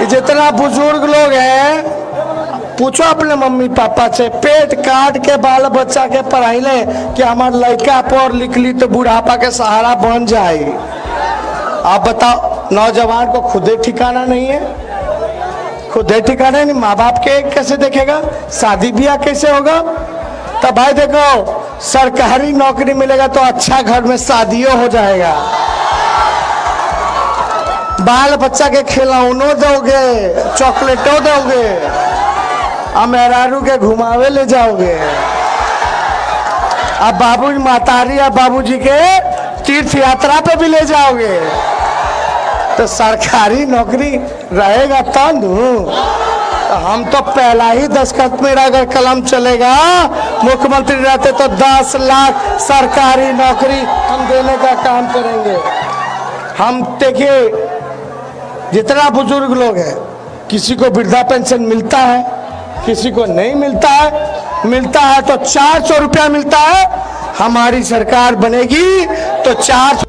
जितना बुजुर्ग लोग हैं पूछो अपने मम्मी पापा से, पेट काट के बाल बच्चा के पढ़ाई ले कि हमारे लड़का पढ़ लिख ली तो बुढ़ापा के सहारा बन जाए। आप बताओ, नौजवान को खुदे ठिकाना नहीं है, खुदे ठिकाना नहीं, माँ बाप के कैसे देखेगा, शादी ब्याह कैसे होगा। तब भाई देखो, सरकारी नौकरी मिलेगा तो अच्छा घर में शादियों हो जाएगा, बाल बच्चा के खिलौनों दोगे, चॉकलेटों दोगे, मेहरारू के घुमावे ले जाओगे, अब बाबू मातारी या बाबूजी के तीर्थ यात्रा पे भी ले जाओगे। तो सरकारी नौकरी रहेगा तब। तो हम तो पहला ही दस्तखत मेरा अगर कलम चलेगा, मुख्यमंत्री रहते तो 10 लाख सरकारी नौकरी हम देने का काम करेंगे। हम देखिए, जितना बुजुर्ग लोग हैं, किसी को वृद्धा पेंशन मिलता है, किसी को नहीं मिलता है, मिलता है तो 400 रुपया मिलता है। हमारी सरकार बनेगी तो 1000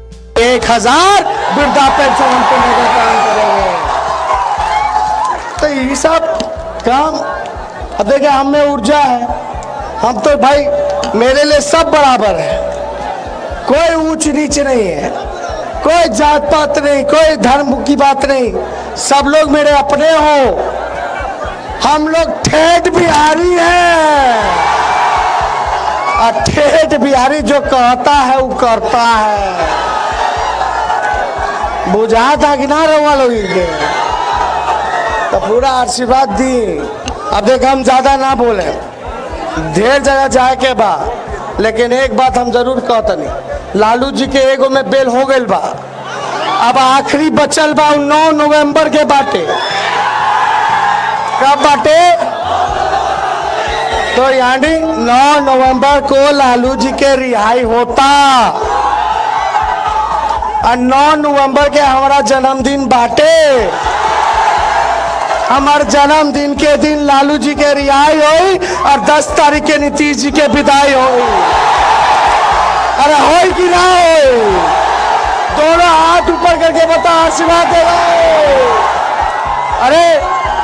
वृद्धा पेंशन हम देने का काम करेंगे। तो ये सब काम, अब देखिए हम में ऊर्जा है, हम तो भाई मेरे लिए सब बराबर है, कोई ऊंच नीच नहीं है, कोई जात पात नहीं, कोई धर्म की बात नहीं, सब लोग मेरे अपने हो। हम लोग ठेठ बिहारी हैं, और ठेठ बिहारी जो कहता है वो करता है। बुझा था कि ना रवा लोग तो पूरा आशीर्वाद दी। अब देख, हम ज्यादा ना बोले, ढेर जगह जाए के बा, लेकिन एक बात हम जरूर कहते नहीं, लालू जी के एगो में बेल हो गई बा, अब आखिरी बचल बा 9 नवंबर के बाटे। कब बाटे? तो यानी 9 नवंबर को लालू जी के रिहाई होता, और 9 नवंबर के हमारा जन्मदिन बाटे। हमारे जन्मदिन के दिन लालू जी के रिहाई हुई और 10 तारीख के नीतीश जी के विदाई हुई। अरे हो कि ना हो? दोनों हाथ ऊपर करके बता, आशीर्वाद दे। अरे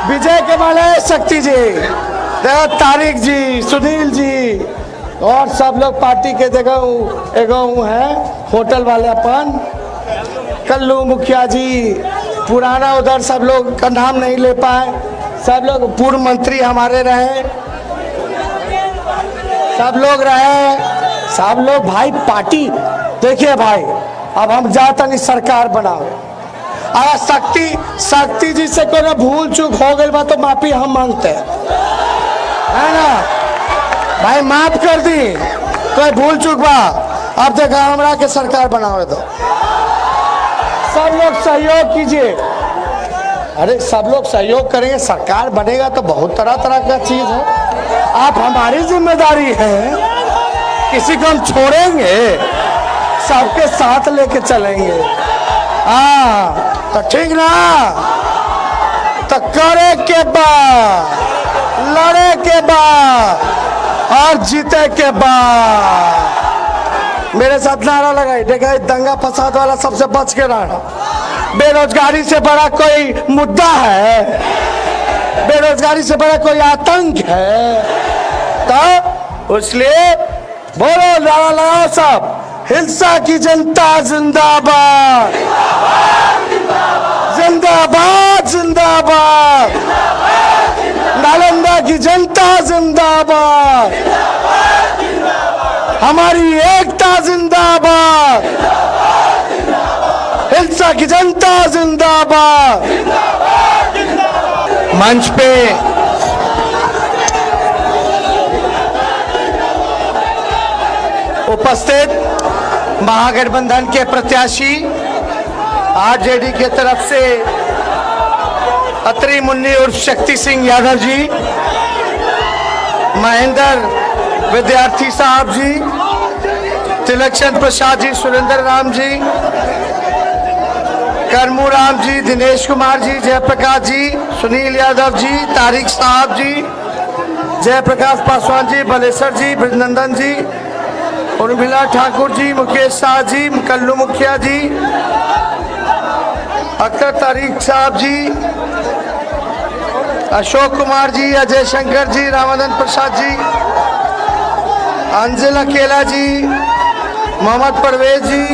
विजय के वाले शक्ति जी, देखो तारिक जी, सुनील जी और सब लोग पार्टी के, देखो एगो है होटल वाले अपन कल्लू मुखिया जी, पुराना उधर सब लोग का नाम नहीं ले पाए, सब लोग पूर्व मंत्री हमारे रहे, सब लोग रहे, सब लोग भाई पार्टी। देखिए भाई, अब हम जाता नहीं सरकार बनाओ, अगर शक्ति जी से कोई भूल चूक हो गई बा तो माफी हम मांगते हैं, है ना भाई, माफ कर दी, कोई भूल चूक बा। अब देखा हमरा के सरकार बनावे तो सब लोग सहयोग कीजिए। अरे सब लोग सहयोग करेंगे, सरकार बनेगा तो बहुत तरह तरह का चीज है। आप हमारी जिम्मेदारी है, किसी को हम छोड़ेंगे, सबके साथ लेके चलेंगे। हाँ तो ठीक ना, तो करे के बाद, लड़े के बाद और जीते के बाद मेरे साथ नारा लगाई। देखा, दंगा फसाद वाला सबसे बच के रहना। बेरोजगारी से बड़ा कोई मुद्दा है? बेरोजगारी से बड़ा कोई आतंक है? तो इसलिए बोलो, नारा लगाओ सब, हिंसा की जनता जिंदाबाद, जिंदाबाद जिंदाबाद, नालंदा की जनता जिंदाबाद, हमारी एकता जिंदाबाद, हिंसा की जनता जिंदाबाद। मंच पे उपस्थित महागठबंधन के प्रत्याशी आरजेडी के तरफ से अत्री मुन्नी उर्फ शक्ति सिंह यादव जी, महेंद्र विद्यार्थी साहब जी, तिलक चंद प्रसाद जी, सुरेंद्र राम जी, करमू राम जी, दिनेश कुमार जी, जयप्रकाश जी, सुनील यादव जी, तारिक साहब जी, जयप्रकाश पासवान जी, बलेश्वर जी, ब्रजनंदन जी, उर्मिला ठाकुर जी, मुकेश शाह जी, कल्लू मुखिया जी, अख्तर तारिक साहब जी, अशोक कुमार जी, अजय शंकर जी, रामानंद प्रसाद जी, अंजल अकेला जी, मोहम्मद परवेज जी,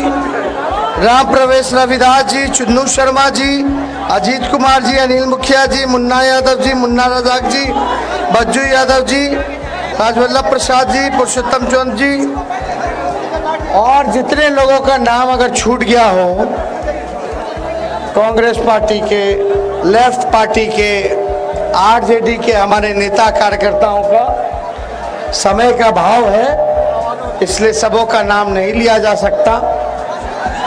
राम प्रवेश रविदास जी, चुन्नू शर्मा जी, अजीत कुमार जी, अनिल मुखिया जी, मुन्ना यादव जी, मुन्ना रजाक जी, बज्जू यादव जी, राजवल्लभ प्रसाद जी, पुरुषोत्तम चौंद जी, और जितने लोगों का नाम अगर छूट गया हो, कांग्रेस पार्टी के, लेफ्ट पार्टी के, आरजेडी के हमारे नेता कार्यकर्ताओं का समय का भाव है, इसलिए सबों का नाम नहीं लिया जा सकता।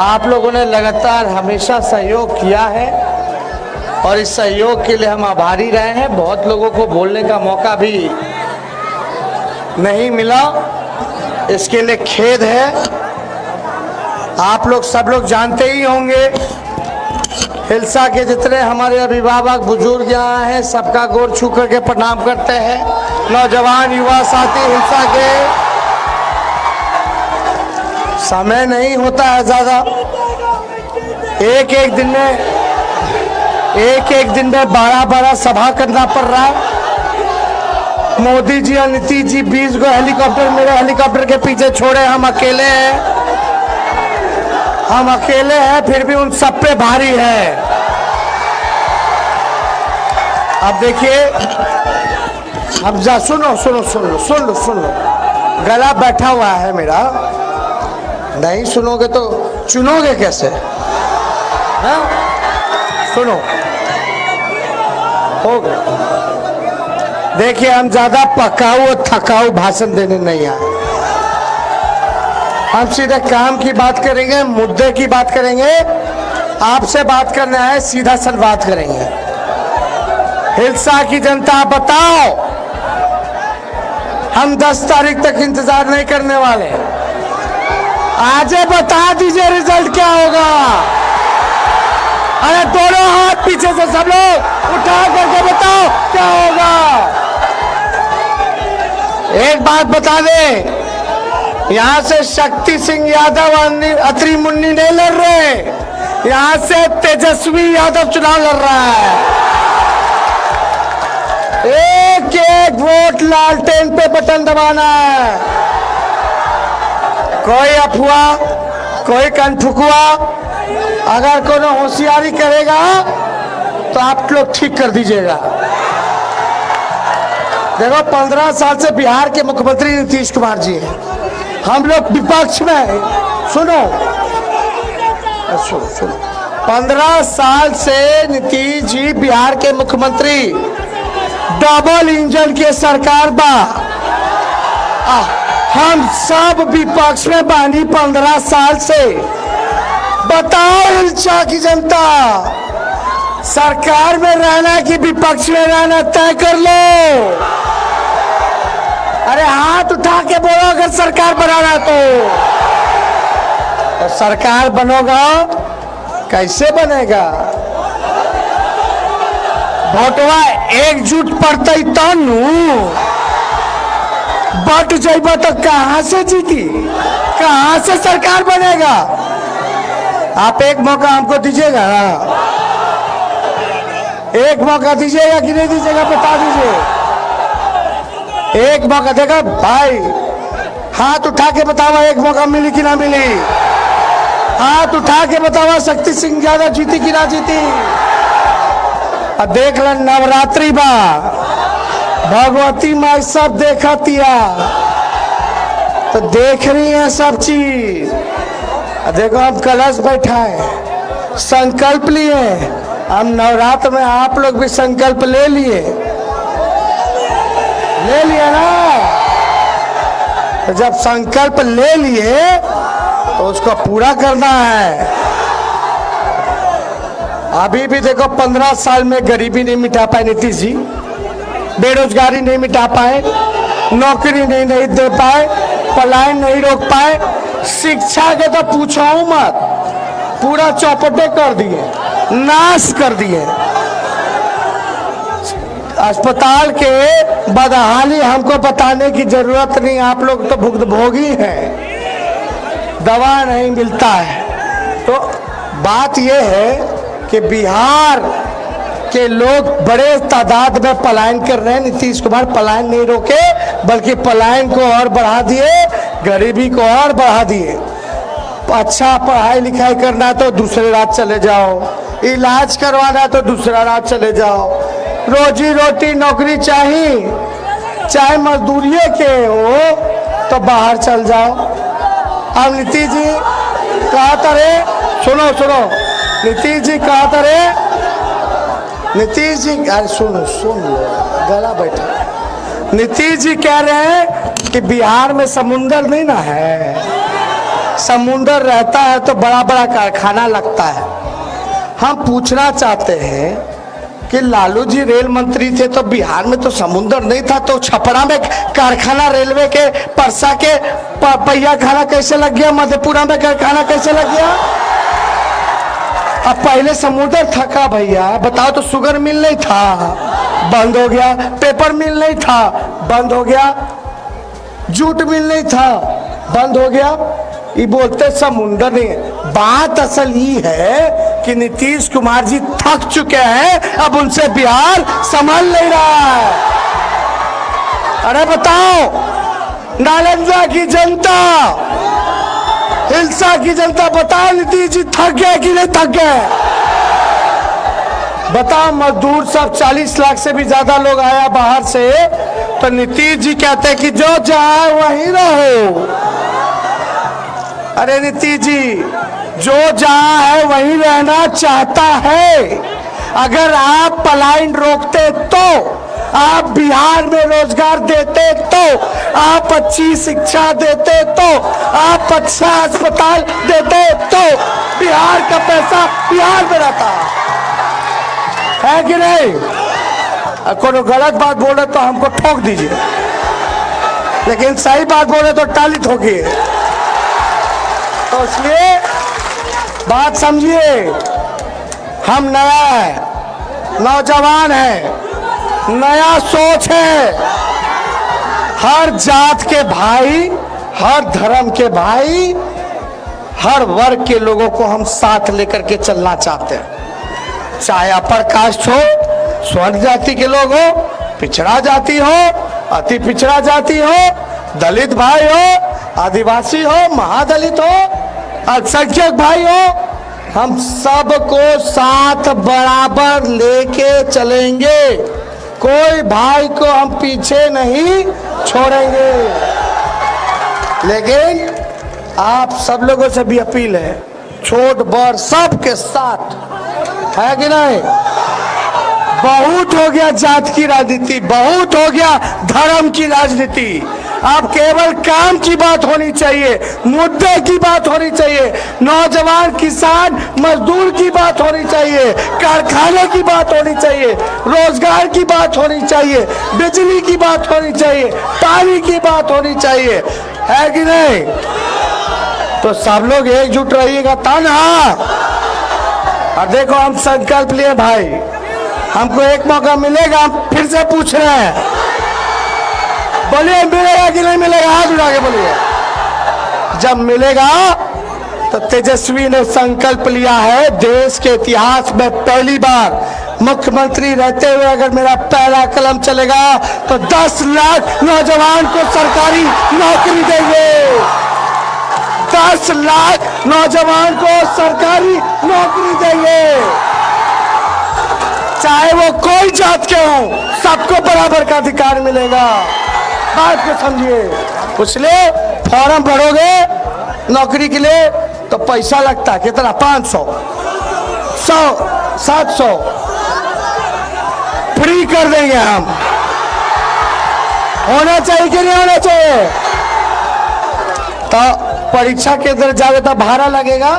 आप लोगों ने लगातार हमेशा सहयोग किया है और इस सहयोग के लिए हम आभारी रहे हैं। बहुत लोगों को बोलने का मौका भी नहीं मिला, इसके लिए खेद है। आप लोग सब लोग जानते ही होंगे, हिलसा के जितने हमारे अभिभावक बुजुर्ग यहाँ हैं, सबका गोर छू करके प्रणाम करते हैं। नौजवान युवा साथी हिलसा के, समय नहीं होता है ज़्यादा, एक एक दिन में 12 सभा करना पड़ रहा है। मोदी जी और नीतीश जी 20 गो हेलीकॉप्टर मेरे हेलीकॉप्टर के पीछे छोड़े, हम अकेले हैं, फिर भी उन सब पे भारी है। अब देखिए, अब जा सुन लो, गला बैठा हुआ है मेरा, नहीं सुनोगे तो चुनोगे कैसे? हाँ, सुनो, हो गया। देखिए, हम ज्यादा पकाऊ और थकाऊ भाषण देने नहीं आए, हम सीधे काम की बात करेंगे, मुद्दे की बात करेंगे। आपसे बात करना है, सीधा संवाद करेंगे। हिलसा की जनता बताओ, हम 10 तारीख तक इंतजार नहीं करने वाले, आज बता दीजिए रिजल्ट क्या होगा। अरे दोनों हाथ पीछे से सब लोग उठा करके बताओ क्या होगा। एक बात बता दे, यहाँ से शक्ति सिंह यादव अत्री मुन्नी नहीं लड़ रहे, यहाँ से तेजस्वी यादव चुनाव लड़ रहा है। एक एक वोट लालटेन पे बटन दबाना है। कोई अफवाह, कोई कनठुकुआ अगर कोनो होशियारी करेगा तो आप लोग ठीक कर दीजिएगा। देखो, 15 साल से बिहार के मुख्यमंत्री नीतीश कुमार जी हैं, हम लोग विपक्ष में हैं। सुनो, 15 साल से नीतीश जी बिहार के मुख्यमंत्री, डबल इंजन के सरकार बा, हम सब विपक्ष में बानी 15 साल से। बताओ हिलसा की जनता, सरकार में रहना कि विपक्ष में रहना तय कर लो। अरे हाथ उठा के बोलो अगर सरकार बनाना तो सरकार बनोगा, कैसे बनेगा? वोटवा एकजुट पड़ते तनु, बट जब तो कहां से जीती, कहां से सरकार बनेगा? आप एक मौका हमको दीजिएगा, एक मौका दीजिएगा कि नहीं दीजिएगा, बता दीजिए। एक मौका देगा भाई, हाथ उठा के बताओ, एक मौका मिली कि ना मिली? हाथ उठा के बताओ, शक्ति सिंह यादव जीती कि ना जीती? अब देख ल, नवरात्रि बा, भगवती माँ सब देखतिया, तो देख रही है सब चीज। देखो, हम कलश बैठाए, संकल्प लिए, हम नवरात्र में आप लोग भी संकल्प ले लिए ना। तो जब संकल्प ले लिए तो उसको पूरा करना है। अभी भी देखो, 15 साल में गरीबी नहीं मिटा पाए नीतीश जी, बेरोजगारी नहीं मिटा पाए, नौकरी नहीं दे पाए, पलायन नहीं रोक पाए, शिक्षा के तो पूछो मत, पूरा चौपटे कर दिए, नाश कर दिए। अस्पताल के बदहाली हमको बताने की जरूरत नहीं, आप लोग तो भुक्तभोगी हैं, दवा नहीं मिलता है। तो बात यह है कि बिहार कि लोग बड़े तादाद में पलायन कर रहे हैं। नीतीश कुमार पलायन नहीं रोके, बल्कि पलायन को और बढ़ा दिए, गरीबी को और बढ़ा दिए। अच्छा पढ़ाई लिखाई करना है तो दूसरे राज्य चले जाओ, इलाज करवाना है तो दूसरा राज्य चले जाओ, रोजी रोटी नौकरी चाहिए, चाहे मजदूरी के हो तो बाहर चल जाओ। अब नीतीश जी कहा था रे, सुनो सुनो, नीतीश जी कहा था रे, नीतीश जी, अरे सुनो सुन लो, गला बैठा। नीतीश जी कह रहे हैं कि बिहार में समुंदर नहीं ना है, समुंदर रहता है तो बड़ा बड़ा कारखाना लगता है। हम पूछना चाहते हैं कि लालू जी रेल मंत्री थे तो बिहार में तो समुंदर नहीं था, तो छपरा में कारखाना रेलवे के, परसा के पहिया खाना कैसे लग गया, मधेपुरा में कारखाना कैसे लग गया? अब पहले समुद्र था का भैया, बताओ तो। शुगर मिल नहीं था, बंद हो गया। पेपर मिल नहीं था, बंद हो गया। जूट मिल नहीं था, बंद हो गया। ये बोलते समुंदर नहीं। बात असल ये है कि नीतीश कुमार जी थक चुके हैं, अब उनसे बिहार संभल नहीं रहा है। अरे बताओ, नालंदा की जनता, हिलसा की जनता, बताओ नीतीश जी थक गए कि नहीं थक गए? बताओ, मजदूर सब 40 लाख से भी ज्यादा लोग आया बाहर से, तो नीतीश जी कहते हैं कि जो जहां वहीं रहो। अरे नीतीश जी, जो जहां है वहीं रहना चाहता है। अगर आप पलायन रोकते तो, आप बिहार में रोजगार देते तो, आप अच्छी शिक्षा देते तो, आप अच्छा अस्पताल देते तो बिहार का पैसा बिहार में रहता है कि नहीं? कोई गलत बात बोले तो हमको ठोक दीजिए, लेकिन सही बात बोले तो टाली ठोकिए। तो इसलिए बात समझिए, हम नया है, नौजवान है, नया सोच है। हर जात के भाई, हर धर्म के भाई, हर वर्ग के लोगों को हम साथ लेकर के चलना चाहते हैं। चाहे अपर कास्ट हो, स्वर्ण जाति के लोग हो, पिछड़ा जाति हो, अति पिछड़ा जाति हो, दलित भाई हो, आदिवासी हो, महादलित हो, अल्पसंख्यक भाई हो, हम सबको साथ बराबर लेके चलेंगे। कोई भाई को हम पीछे नहीं छोड़ेंगे। लेकिन आप सब लोगों से भी अपील है, छोट बड़ सबके साथ, है कि नहीं? बहुत हो गया जात की राजनीति, बहुत हो गया धर्म की राजनीति। अब केवल काम की बात होनी चाहिए, मुद्दे की बात होनी चाहिए, नौजवान किसान मजदूर की बात होनी चाहिए, कारखाने की बात होनी चाहिए, रोजगार की बात होनी चाहिए, बिजली की बात होनी चाहिए, पानी की बात होनी चाहिए, है कि नहीं? तो सब लोग एकजुट रहिएगा तब ना। और देखो, हम संकल्प लिए भाई, हमको एक मौका मिलेगा, हम फिर से पूछ रहे हैं, बोलिए मिलेगा कि नहीं मिलेगा? हाथ उठा के बोलिए। जब मिलेगा तो तेजस्वी ने संकल्प लिया है, देश के इतिहास में पहली बार मुख्यमंत्री रहते हुए अगर मेरा पहला कलम चलेगा तो 10 लाख नौजवान को सरकारी नौकरी देंगे। 10 लाख नौजवान को सरकारी नौकरी देंगे, चाहे वो कोई जात के हो, सबको बराबर का अधिकार मिलेगा। बात को समझिए। इसलिए फॉर्म भरोगे नौकरी के लिए तो पैसा लगता है, कितना? 500, 100, 700 फ्री कर देंगे हम। होना चाहिए कि नहीं होना चाहिए? तो परीक्षा के अंदर जाओगे तो भाड़ा लगेगा,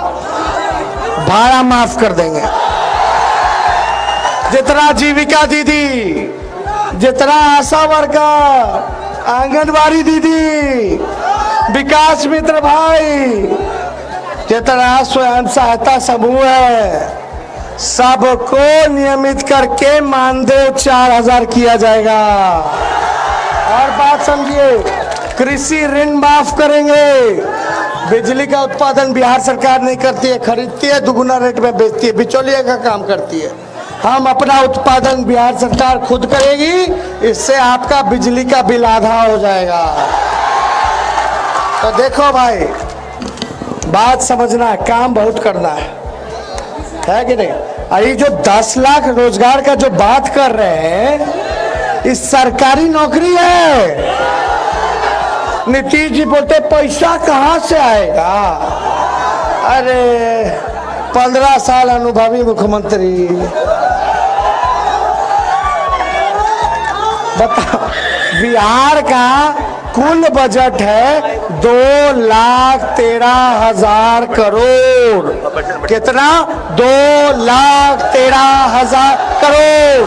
भाड़ा माफ कर देंगे। जितना जीविका दीदी, जितना आशा वर्कर, आंगनबाड़ी दीदी, विकास मित्र भाई, जितना स्वयं सहायता समूह है, सबको नियमित करके मानदेय 4000 किया जाएगा। और बात समझिए, कृषि ऋण माफ करेंगे। बिजली का उत्पादन बिहार सरकार नहीं करती है, खरीदती है, दुगुना रेट में बेचती है, बिचौलिया का काम करती है। हम अपना उत्पादन बिहार सरकार खुद करेगी, इससे आपका बिजली का बिल आधा हो जाएगा। तो देखो भाई, बात समझना है, काम बहुत करना है कि नहीं। अरे जो 10 लाख रोजगार का जो बात कर रहे हैं, इस सरकारी नौकरी है। नीतीश जी बोलते पैसा कहां से आएगा। अरे 15 साल अनुभवी मुख्यमंत्री, बताओ बिहार का कुल बजट है 2,13,000 करोड़। कितना? 2,13,000 करोड़।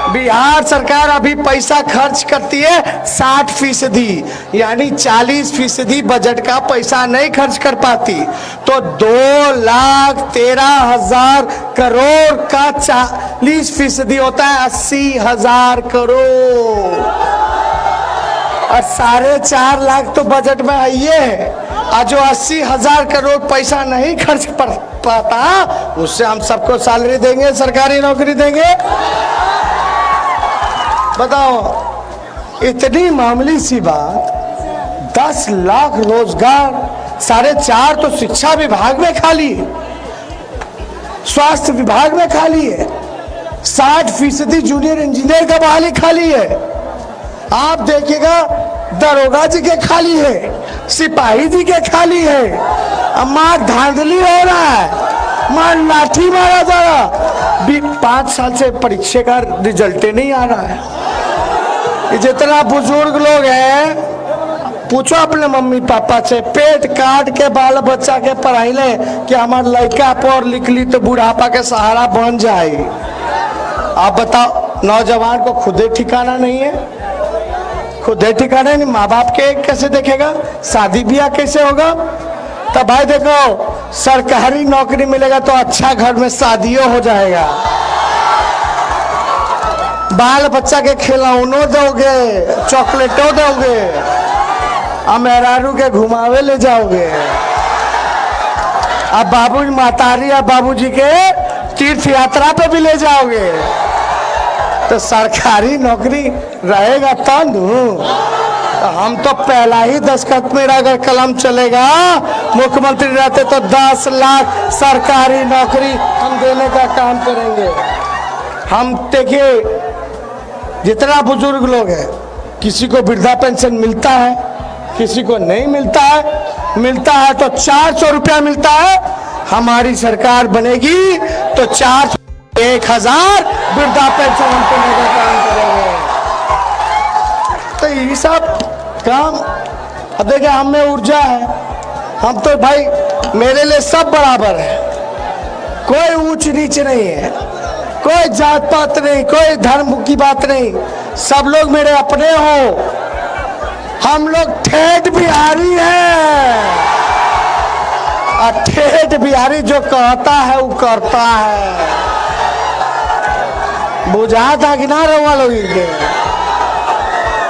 बिहार सरकार अभी पैसा खर्च करती है 60%, यानी 40% बजट का पैसा नहीं खर्च कर पाती। तो 2,13,000 करोड़ का 40% होता है 80,000 करोड़। और 4.5 लाख तो बजट में आइए है, और जो 80,000 करोड़ पैसा नहीं खर्च कर पाता, उससे हम सबको सैलरी देंगे, सरकारी नौकरी देंगे। बताओ, इतनी मामूली सी बात, 10 लाख रोजगार, 4.5 तो शिक्षा विभाग में खाली है, स्वास्थ्य विभाग में खाली है, 60% जूनियर इंजीनियर का बहाली खाली है। आप देखिएगा दरोगा जी के खाली है, सिपाही जी के खाली है। मार धांधली हो रहा है, मार लाठी मारा जा रहा। 5 साल से परीक्षा का रिजल्ट नहीं आ रहा है। जितना बुजुर्ग लोग हैं, पूछो अपने मम्मी पापा से, पेट काट के बाल बच्चा के पढ़ाई ले कि हमार लड़का पढ़ लिख ली तो बुढ़ापा के सहारा बन जाए। आप बताओ, नौजवान को खुदे ठिकाना नहीं है, खुदे ठिकाना नहीं, माँ बाप के कैसे देखेगा, शादी ब्याह कैसे होगा। तब भाई देखो, सरकारी नौकरी मिलेगा तो अच्छा घर में शादियों हो जाएगा, बाल बच्चा के खिलौनों दोगे, चॉकलेटों दोगे, मेहरारू के घुमावे ले जाओगे, अब बाबू मातारी और बाबूजी के तीर्थ यात्रा पे भी ले जाओगे। तो सरकारी नौकरी रहेगा तब। तो हम तो पहला ही दस्तखत मेरा अगर कलम चलेगा, मुख्यमंत्री रहते तो 10 लाख सरकारी नौकरी हम देने का काम करेंगे। हम देखिए, जितना बुजुर्ग लोग हैं, किसी को वृद्धा पेंशन मिलता है, किसी को नहीं मिलता है। मिलता है तो 400 रुपया मिलता है। हमारी सरकार बनेगी तो 1,000 वृद्धा पेंशन हम देने का काम करेंगे। तो ये सब काम, अब देखिए, हम में ऊर्जा है, हम तो भाई, मेरे लिए सब बराबर है, कोई ऊंच नीच नहीं है, कोई जात पात नहीं, कोई धर्म की बात नहीं, सब लोग मेरे अपने हो। हम लोग ठेठ बिहारी हैं, और ठेठ बिहारी जो कहता है वो करता है। बुझा था कि ना रवा लोग के,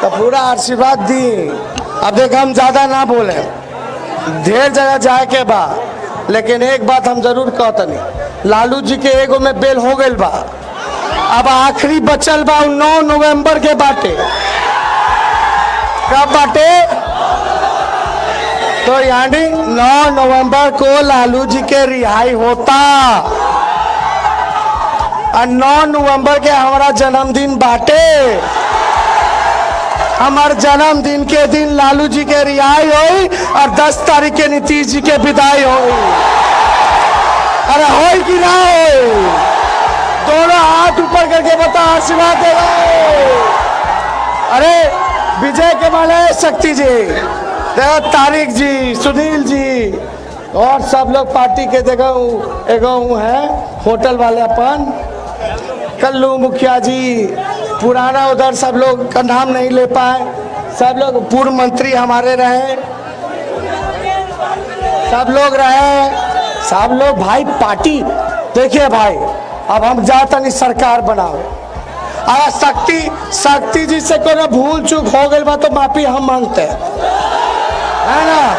तो पूरा आशीर्वाद दी। अब देख, हम ज्यादा ना बोले, ढेर जगह जाए के बा, लेकिन एक बात हम जरूर कहतनी, लालू जी के एगो में बेल हो गई बा, अब आखिरी बचल बा 9 नवंबर के बाटे। कब बाटे? तो यानी 9 नवंबर को लालू जी के रिहाई होता, और 9 नवंबर के हमारा जन्मदिन बाटे। हमारे जन्मदिन के दिन लालू जी के रिहाई हुई, और 10 तारीख के नीतीश जी के विदाई हुई। अरे हो कि ना हो? दोनों हाथ ऊपर करके बता, आशीर्वाद देगा। अरे विजय के वाले शक्ति जी, देखो तारिक जी, सुनील जी, और सब लोग पार्टी के, देखो एगो है होटल वाले अपन कल्लू मुखिया जी, पुराना उधर सब लोग का नाम नहीं ले पाए, सब लोग पूर्व मंत्री हमारे रहे, सब लोग रहे, सब लोग भाई पार्टी। देखिए भाई, अब हम जाता नहीं सरकार बनाओ, आया शक्ति जी से कोई भूल चूक हो गई बा तो माफी हम मांगते हैं, है ना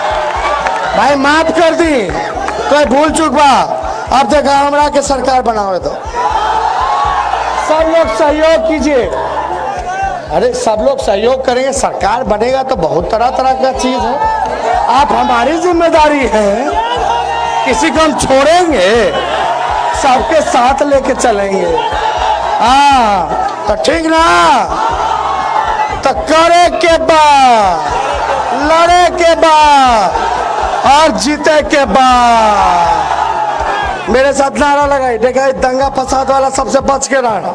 भाई, माफ कर दी, कोई भूल चूक बा। अब देखा हमरा के सरकार बनाओ तो सब लोग सहयोग कीजिए। अरे सब लोग सहयोग करेंगे, सरकार बनेगा तो बहुत तरह तरह का चीज है। आप हमारी जिम्मेदारी है, किसी को हम छोड़ेंगे, सबके साथ लेके चलेंगे। हाँ तो ठीक ना, तो करे के बाद, लड़े के बाद और जीते के बाद मेरे साथ नारा लगाई। देखा दंगा फसाद वाला सबसे बच के रहना।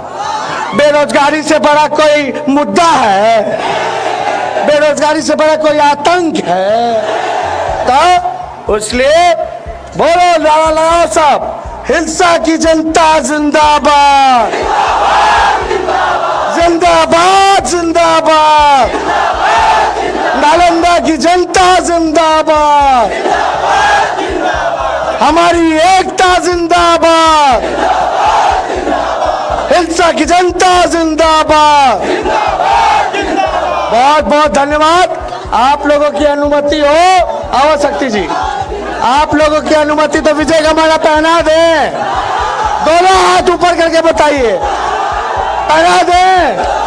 बेरोजगारी से बड़ा कोई मुद्दा है? बेरोजगारी से बड़ा कोई आतंक है? तो इसलिए बोलो, नारा लगाओ सब, हिंसा की जनता जिंदाबाद, जिंदाबाद जिंदाबाद, नालंदा की जनता जिंदाबाद, हमारी एकता जिंदाबाद, हिंसा की जनता जिंदाबाद। बहुत बहुत धन्यवाद। आप लोगों की अनुमति हो, आओ शक्ति जी, आप लोगों की अनुमति तो विजय का माला पहना दें। दोनों हाथ ऊपर करके बताइए, पहना दें।